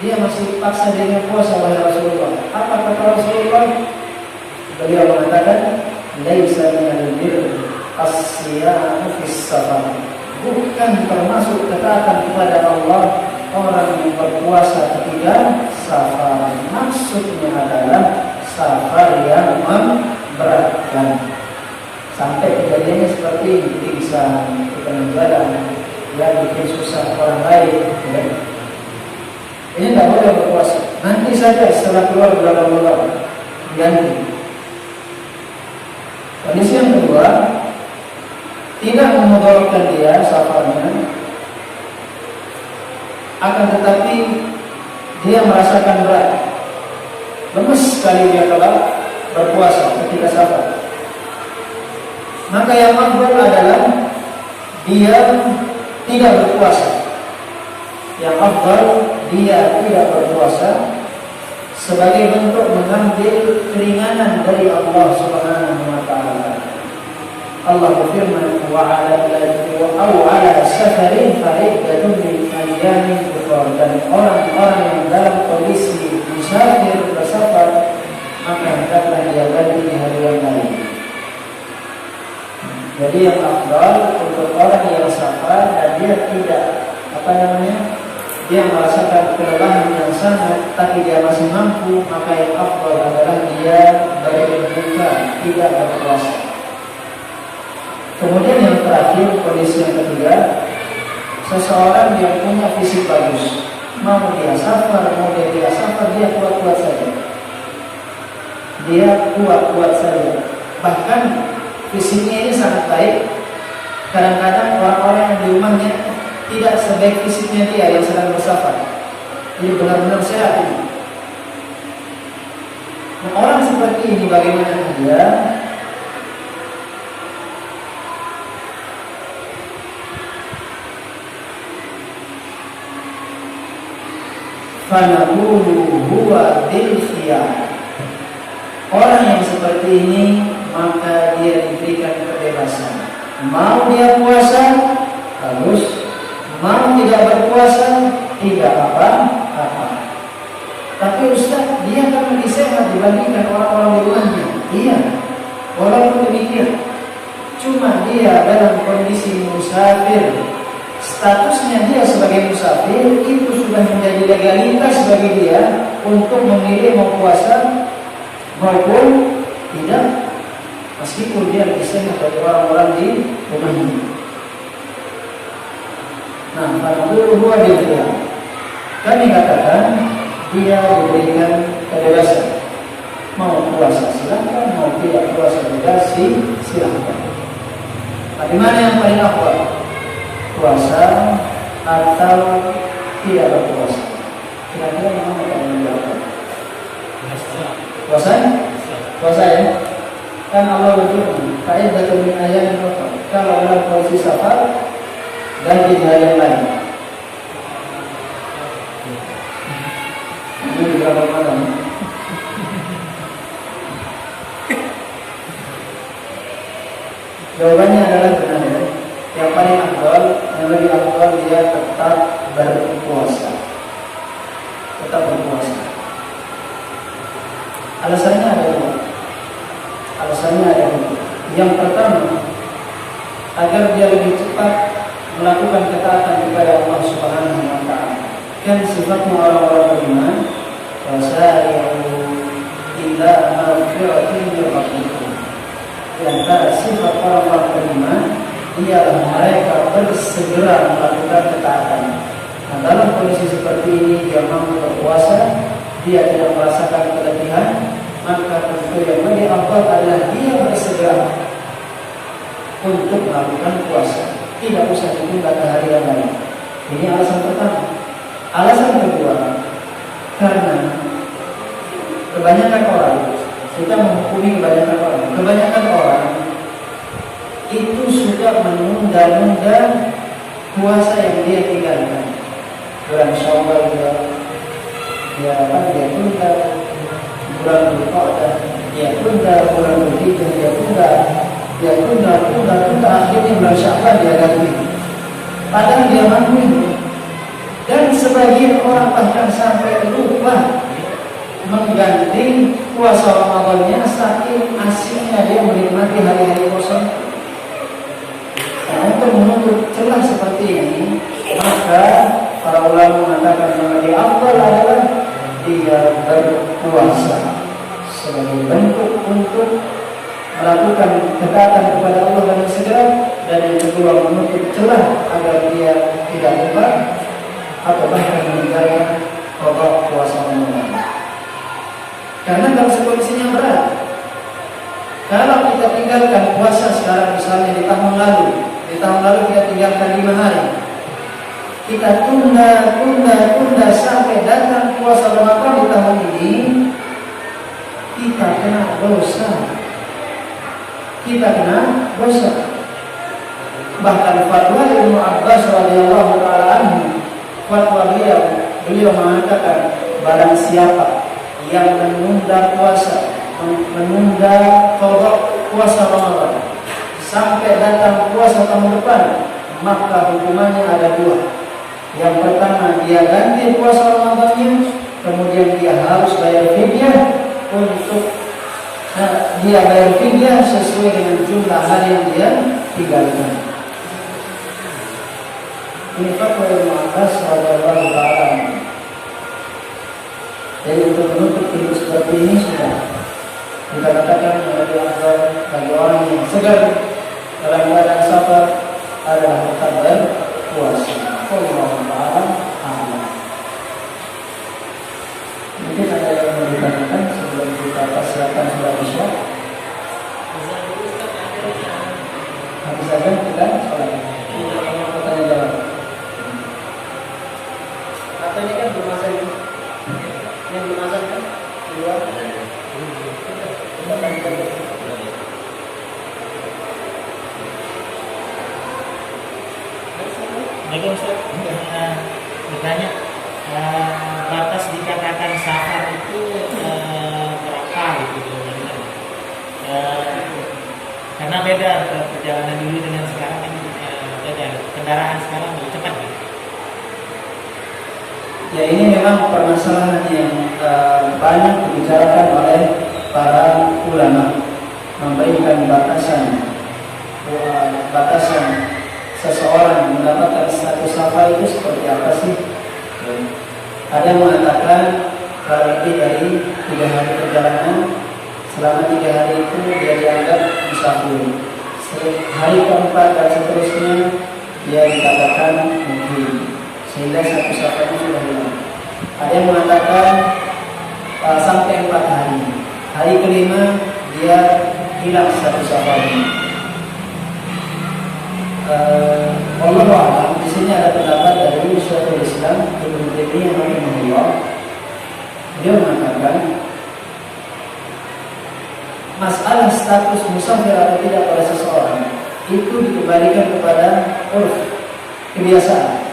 Dia masih paksa dirinya puasa oleh Rasulullah. Apa kata Rasulullah? Beliau mengatakan, laisa minal birri as-siyamu fis safar. Bukan termasuk ketaatan kepada Allah orang yang berpuasa ketika safar. Maksudnya adalah safar yang memberatkan. Sampai kejadiannya seperti pingsan, bukan jalan, ya bikin susah orang lain. Ya. Ini tidak boleh berpuasa. Nanti saja setelah keluar bulan Ramadan ganti. Kondisi yang kedua, tidak memudaratkan dia safarnya, akan tetapi dia merasakan berat, lemes sekali dia kalau berpuasa ketika safar. Maka yang afdal adalah dia tidak berpuasa. Yang afdal dia tidak berpuasa sebagai bentuk mengambil keringanan dari Allah Subhanahu wa taala. Allah berfirman, wa 'ala safarin fa'iddatun min ayyamin ukhra. Dan orang-orang yang dalam kondisi musafir bersafar, maka hendaklah dia ganti di hari yang lain. Jadi yang afdal untuk orang yang safar dan dia tidak dia merasakan kelelahan yang sangat, tapi dia masih mampu, maka yang afdal adalah dia berbuka, tidak berpuasa. Kemudian yang terakhir, kondisi yang ketiga, seseorang yang punya fisik bagus, mau dia safar, mau dia tidak safar, dia kuat-kuat saja. Dia kuat-kuat saja. Bahkan fisiknya ini sangat baik. Kadang-kadang orang-orang yang di rumahnya tidak sebaik fisiknya dia yang sedang bersafar. Ini benar-benar sehat ini. Nah, orang seperti ini bagaimana dia? Fanaqulu huwa bil khiyar. Orang yang seperti ini maka dia diberikan kebebasan. Mau dia puasa, bagus. Mau tidak berpuasa, tidak apa-apa. Tapi Ustaz, dia kan lebih sehat dibandingkan orang-orang di rumahnya. Iya, walaupun demikian, cuma dia dalam kondisi musafir. Statusnya dia sebagai musafir itu sudah menjadi legalitas bagi dia untuk memilih mau puasa maupun tidak, meskipun dia lebih sehat dari orang-orang di rumahnya. Nah, pada dulu dia, kami katakan dia diberikan kebebasan. Mau puasa silakan, mau tidak puasa juga silakan. Tapi mana yang paling afdal? Puasa atau tidak berpuasa? Kira-kira yang mana yang menjawab? Puasa? Puasa ya? Kan Allah berfirman, "Fa'iddatun min ayyamin ukhra." Kalau dalam kondisi safar dan di hari yang lain. Ini beberapa malam. Jawabannya adalah benar ya. Yang paling afdal, yang lebih afdal dia tetap berpuasa. Tetap berpuasa. Alasannya ada dua. Yang pertama, agar dia lebih cepat melakukan ketaatan kepada Allah Subhanahu wa taala. Kan sifatnya orang-orang beriman, wasari'u ila maghfiratin min rabbikum. Di antara sifat orang-orang beriman ialah mereka bersegera melakukan ketaatan. Nah, dalam kondisi seperti ini dia mampu berpuasa, dia tidak merasakan keletihan, maka tentu yang lebih afdal adalah dia bersegera untuk melakukan puasa. Tidak usah ditunda ke hari yang lain. Ini alasan pertama. Alasan kedua, karena kebanyakan orang, kita menghukumi kebanyakan orang itu sudah menunda-nunda puasa yang dia tinggalkan. Bulan Syawal dia dia tunda bulan Dzulqa'dah, dia tunda bulan Dzulhijjah, dia tunda, akhirnya bulan Sya'ban dia ganti. Padahal dia mampu itu. Dan sebagian orang bahkan sampai lupa mengganti puasa Ramadannya saking asiknya dia menikmati hari-hari kosong. Nah, untuk menutup celah seperti ini, maka para ulama mengatakan bahwa yang afdal adalah dia berpuasa sebagai bentuk untuk melakukan ketaatan kepada Allah dengan segera, dan yang kedua menutup celah agar dia tidak lupa atau bahkan meninggalkan qada puasa Ramadan. Karena kalau kondisinya berat, kalau kita tinggalkan puasa sekarang misalnya di tahun lalu kita tinggalkan 5 hari, kita tunda sampai datang puasa Ramadan di tahun ini, kita kena dosa. Bahkan fatwa Ibnu Abbas radhiyallahu taala anhu, fatwa beliau mengatakan barang siapa yang menunda puasa, menunda qada puasa Ramadan sampai datang puasa tahun depan, maka hukumannya ada 2. Yang pertama, dia ganti puasa Ramadannya, kemudian dia harus bayar fidyah sesuai dengan jumlah hari yang dia tinggalkan. Ini fatwa Ibnu Abbas radhiyallahu taala. Jadi untuk menutup pintu seperti ini sudah kita katakan lebih afdal bagi orang yang segar dalam keadaan sabar adalah tetap berpuasa. Wallahu a'lam. Mungkin ada yang mau ditanyakan sebelum kita persiapkan sholat isya. Habis saja kita sholat. Pertanyaan jawab. Atau ini kan belum masak ini. Yang belum masak kan? Dua. Assalamualaikum Ustaz. Bertanya, batas dikatakan safar itu berapa gitu? Karena beda perjalanan dulu dengan sekarang kan, beda. Kendaraan sekarang lebih cepat kan? Ya, ini memang permasalahan yang banyak dibicarakan oleh para ulama, memberikan batasan seseorang mendapatkan status safar itu seperti apa sih? Ada yang mengatakan kalau lebih dari 3 hari perjalanan, selama 3 hari itu dia dianggap musafir. Hari keempat dan seterusnya dia dikatakan mungkin, sehingga satu safarnya sudah hilang. Ada yang mengatakan sampai 4 hari. Hari kelima dia hilang satu safarnya. Allah a'lam. Di sini ada pendapat dari Syekhul Islam Ibnu Taimiyah rahimahullah. Dia mengatakan masalah status musafir atau tidak pada seseorang itu dikembalikan kepada urf, kebiasaan.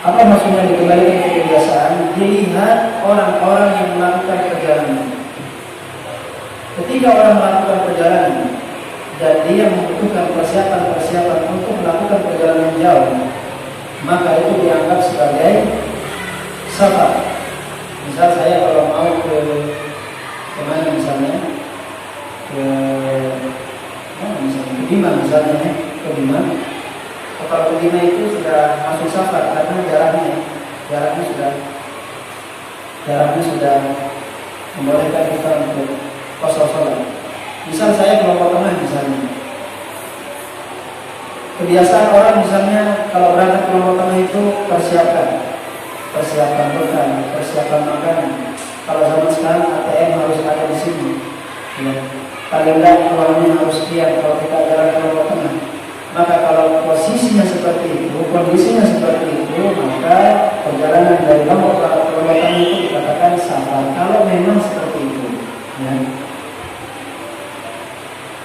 Apa maksudnya dikembalikan ke kebiasaan? Dilihat orang-orang yang melakukan perjalanan. Ketika orang melakukan perjalanan dan dia membutuhkan persiapan untuk melakukan perjalanan jauh, maka itu dianggap sebagai safar. Misal saya kalau mau ke mana misalnya, ke Bima misalnya, ke Bima. Kalau ke Bima itu sudah masuk safar karena jaraknya sudah membolehkan kita untuk qasar salat. Misal saya kelompok tengah misalnya, kebiasaan orang misalnya kalau berangkat kelompok tengah itu persiapan bekal, persiapan makanan. Kalau zaman sekarang ATM harus ada di sini, ya. Paling tidak uangnya harus sekian kalau kita jalan kelompok tengah. Maka kalau posisinya seperti itu, kondisinya seperti itu, maka perjalanan dari kelompok tengah itu dikatakan safar. Kalau memang seperti itu, ya.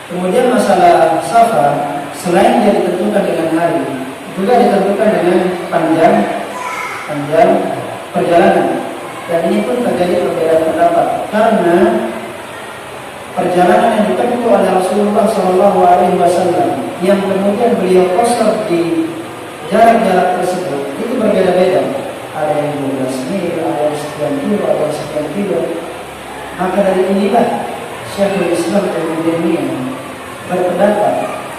Kemudian masalah safar, selain dia ditentukan dengan hari, juga ditentukan dengan panjang perjalanan. Dan ini pun terjadi perbedaan pendapat karena perjalanan yang ditempuh oleh Rasulullah SAW yang kemudian beliau qasar di jarak-jarak tersebut itu berbeda-beda. Ada yang 12 mil, ada yang sekian kilo, ada yang sekian kilo. Maka dari inilah Syekhul Islam Ibnu Taimiyah berpendapat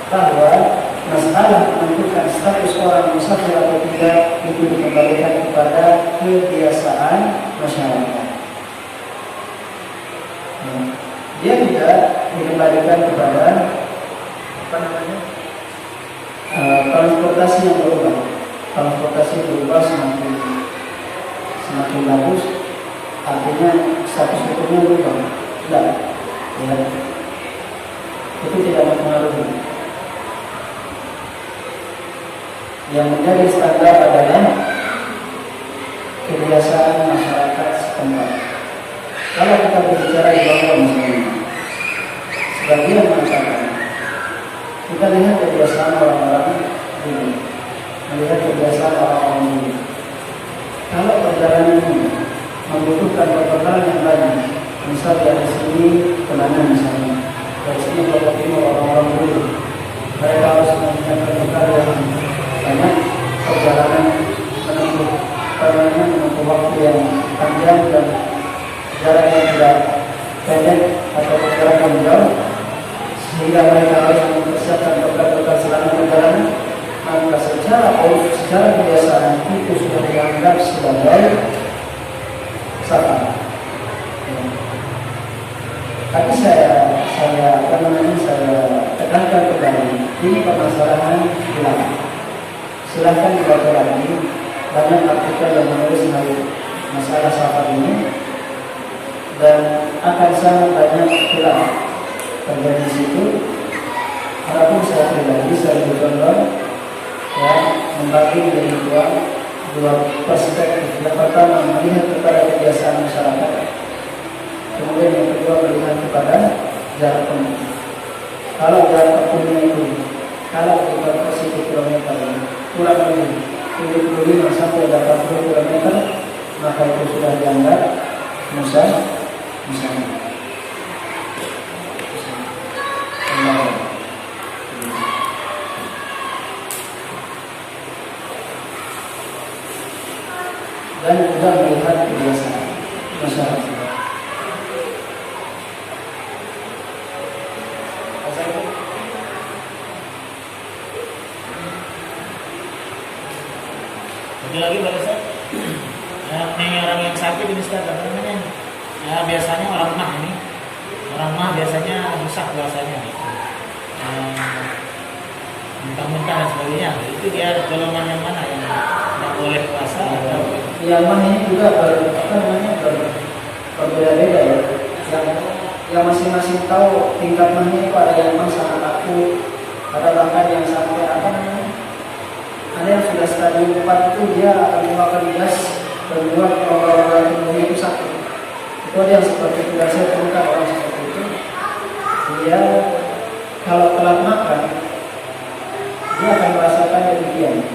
bahwa masalah menentukan status orang musafir atau tidak itu dikembalikan kepada kebiasaan masyarakat. Dia tidak dikembalikan kepada transportasi yang berubah. Transportasi berubah semakin bagus, artinya status hukumnya berubah. Tidak, ya. Itu tidak mempengaruhi. Yang menjadi standar adalah kebiasaan masyarakat setempat. Kalau kita berbicara di bawah misalnya, sebagian masyarakat, kita lihat kebiasaan orang-orang dulu, melihat kebiasaan orang-orang dulu. Kalau perjalanan ini membutuhkan perbekalan yang banyak, misal dari sini ke mana misalnya, dari sini ke timur orang-orang dulu, mereka harus menyiapkan bekal yang banyak, perjalanan menempuh waktu yang panjang dan jarak yang tidak pendek atau jarak yang jauh, sehingga mereka harus mempersiapkan bekal-bekal selama perjalanan. Maka secara kebiasaan itu sudah dianggap sebagai safar. Tapi saya tekankan kembali, ini permasalahan hilang. Silahkan dibaca lagi, banyak artikel yang menulis masalah safar ini, dan akan sangat banyak hilang terjadi di situ. Adapun saya pribadi, saya bercontoh ya, membagi menjadi dua perspektif. Yang pertama melihat kepada kebiasaan masyarakat, kemudian yang kedua melihat kepada jarak tempuh. Kalau jarak tempuhnya itu kalau kita ke 1 kilometer kurang lebih 75 sampai 80 kilometer, maka itu sudah dianggap musafir. Dan juga melihat kebiasaan masyarakat. Satu lagi Pak Ustaz, ini orang yang sakit ini Ustaz, apa namanya? Ya biasanya orang mah biasanya rusak puasanya, muntah-muntah dan sebagainya. Itu dia golongan yang mana yang tidak boleh puasa atau? Yang mah ini juga berbeda-beda ya. Yang masing-masing tahu tingkat mahnya itu, ada yang mah sangat akut, ada bahkan yang sampai ada yang sudah stadium 4 itu dia akan mengeluarkan gas dan buat orang-orang tubuhnya itu sakit. Itu ada yang seperti itu, dan saya temukan orang seperti itu. Dia kalau telat makan, dia akan merasakan demikian.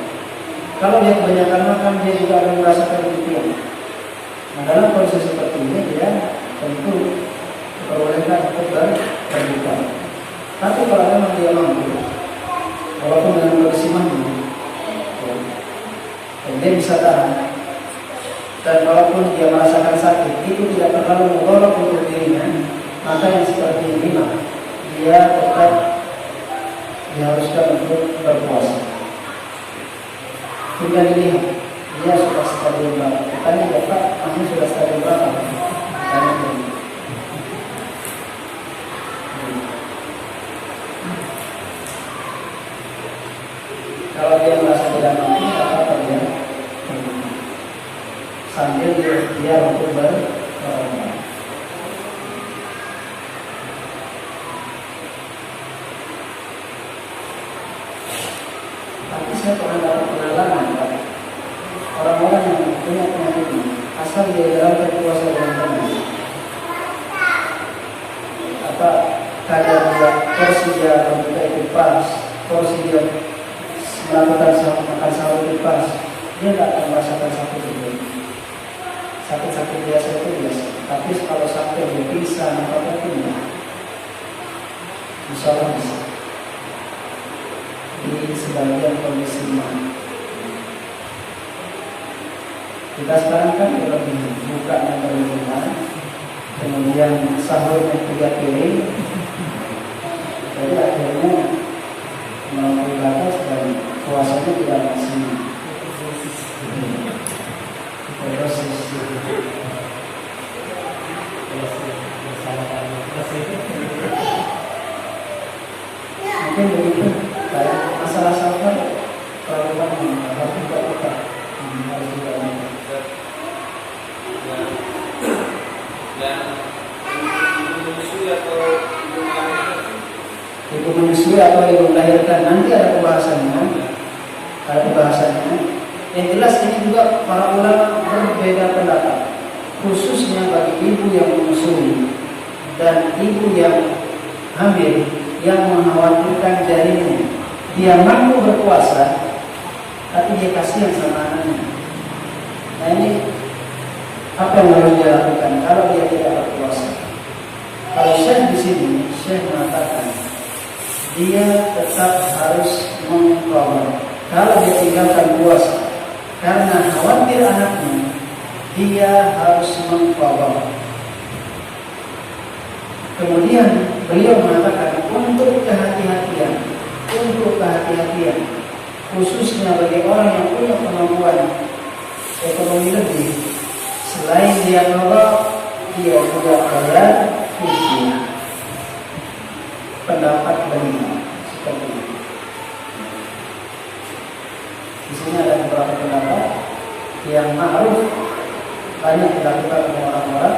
Kalau dia kebanyakan makan, dia juga akan merasakan demikian. Nah, dalam proses seperti ini dia tentu diperbolehkan untuk berbuka. Tapi kalau memang dia mampu, walaupun dengan kondisi mampu, dia bisa tahan. Dan walaupun dia merasakan sakit, itu tidak terlalu mudarat untuk dirinya, maka yang seperti ini dia tetap diharuskan untuk berpuasa. Tinggal dilihat dia sudah stadium berapa. Tanya ya Pak, kamu sudah stadium berapa? Kalau dia merasa tidak mampu, apa dia sambil dia untuk tapi saya pernah dapat pengalaman Pak, orang-orang yang punya penyakit ini asal dia jalankan puasa dengan benar, kadar porsi dia berbuka itu pas, porsi dia melakukan makan sahur itu pas, dia tidak akan merasakan sakit itu. sakit-sakit biasa itu biasa. Tapi kalau sampai berpisah apa pun ya, insya Allah bisa. Di sebagian kondisi mana? Kita sekarang kan lebih buka yang berlebihan, kemudian sahurnya 3 piring, jadi akhirnya melampaui batas dan puasanya tidak maksimal. Mungkin begitu. Kayak masalah sahur, kalau kita harus buka harus juga. Dan ibu menyusui atau ibu melahirkan nanti ada pembahasannya. Yang jelas ini juga para ulama berbeda pendapat, khususnya bagi ibu yang menyusui dan ibu yang hamil yang mengkhawatirkan janinnya. Dia mampu berpuasa, tapi dia kasihan sama anaknya. Nah ini apa yang harus dia lakukan kalau dia tidak berpuasa? Kalau Syekh di sini, Syekh mengatakan dia tetap harus mengqadha. Kalau dia tinggalkan puasa karena khawatir anaknya, dia harus mengqadha. Kemudian beliau mengatakan untuk kehati-hatian, khususnya bagi orang yang punya kemampuan ekonomi lebih, selain dia qadha, dia juga bayar fidyah. Pendapat beliau seperti itu. Di sini ada beberapa pendapat yang ma'ruf banyak dilakukan oleh orang-orang,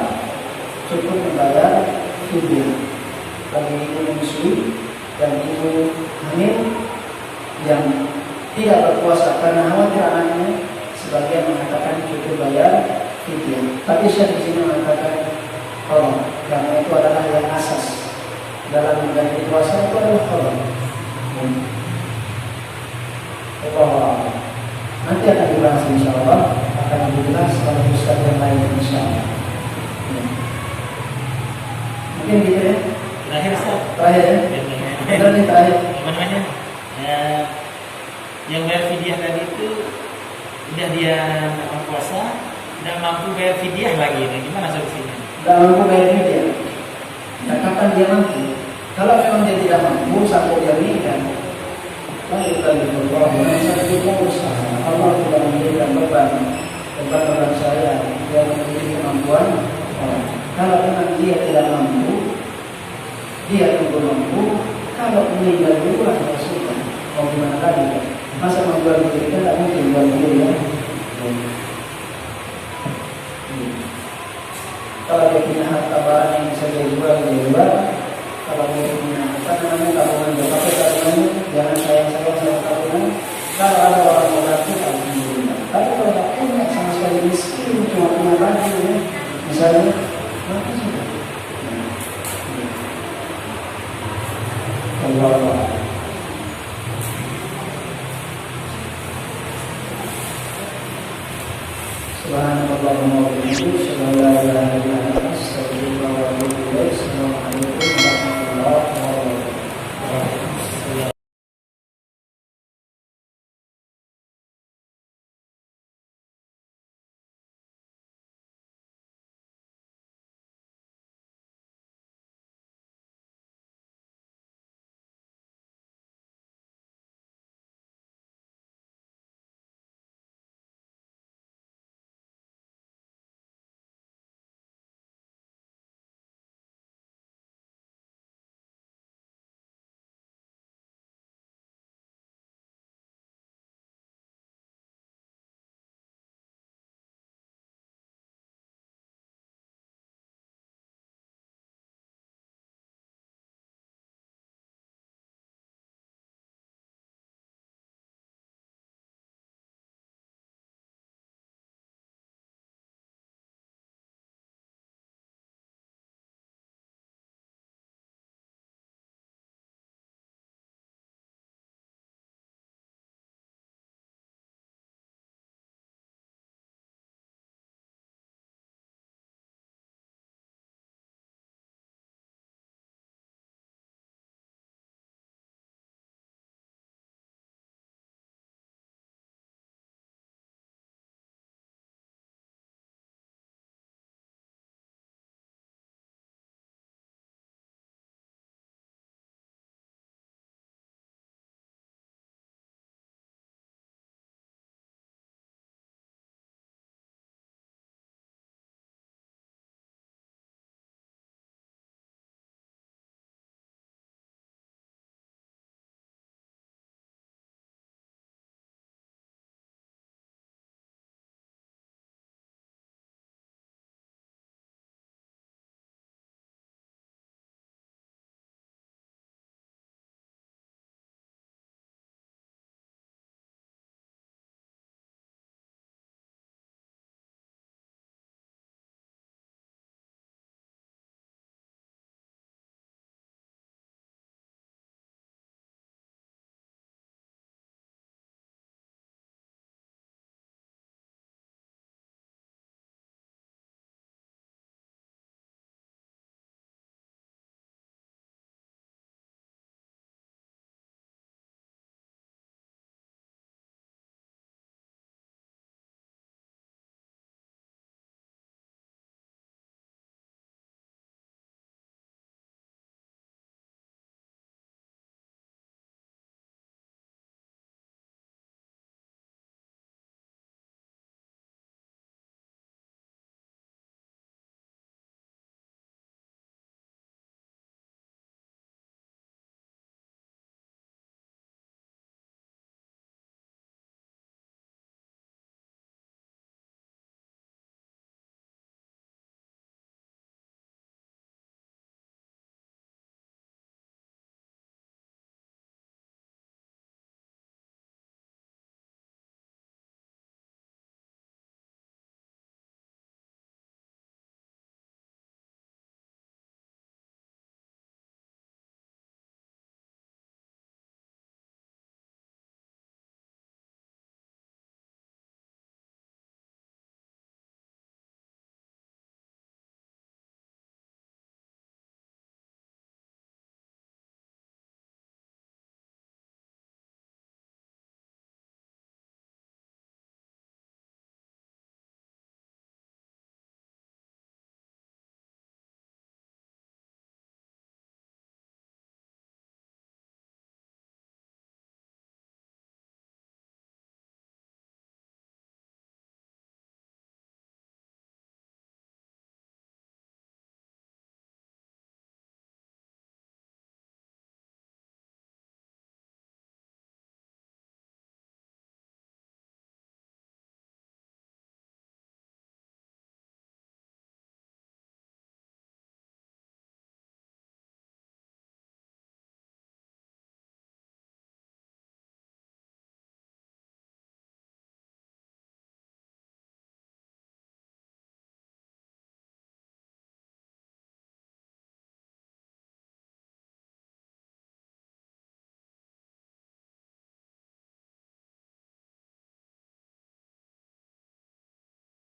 cukup membayar fidyah bagi ibu menyusui dan ibu hamil yang tidak berpuasa karena khawatir anaknya. Sebagian mengatakan cukup bayar fidyah. Tapi Syekh di sini mengatakan karena itu adalah yang asas dalam menjalani puasa, itu adalah Allah. Nanti akan dibahas insyaallah, akan dijelas oleh ustaz yang lain insyaallah. Mungkin gitu ya. Terakhir Ustaz. Terakhir ya. Benar nih terakhir. Namanya yang bayar fidyah tadi itu udah dia nggak puasa, tidak mampu bayar fidyah lagi. Nah, gimana solusinya? Tidak mampu bayar fidyah. Nah, kapan dia mampu? Kalau memang dia tidak mampu sampai dia meninggal, lalu kita berdoa, saya tidak usaha. Allah tidak memberikan beban saya yang memiliki kemampuan. Kalau memang dia tidak mampu, dia tunggu mampu. Kalau meninggal dulu ya sudah. Mau gimana lagi? Masa membuat diri kita tidak mungkin buat diri ya. Kalau dia punya harta barang yang bisa dia jual. Kalau dia punya tabungan, dia pakai tabungan, jangan sayang sama tabungan. Kalau ada orang yang berarti, alhamdulillah. Tapi kalau tak punya sama sekali miskin, cuma punya baju ya, misalnya, maka sudah. Allah. Subhanallah wa bihamdihi, asyhadu an la ilaha illa anta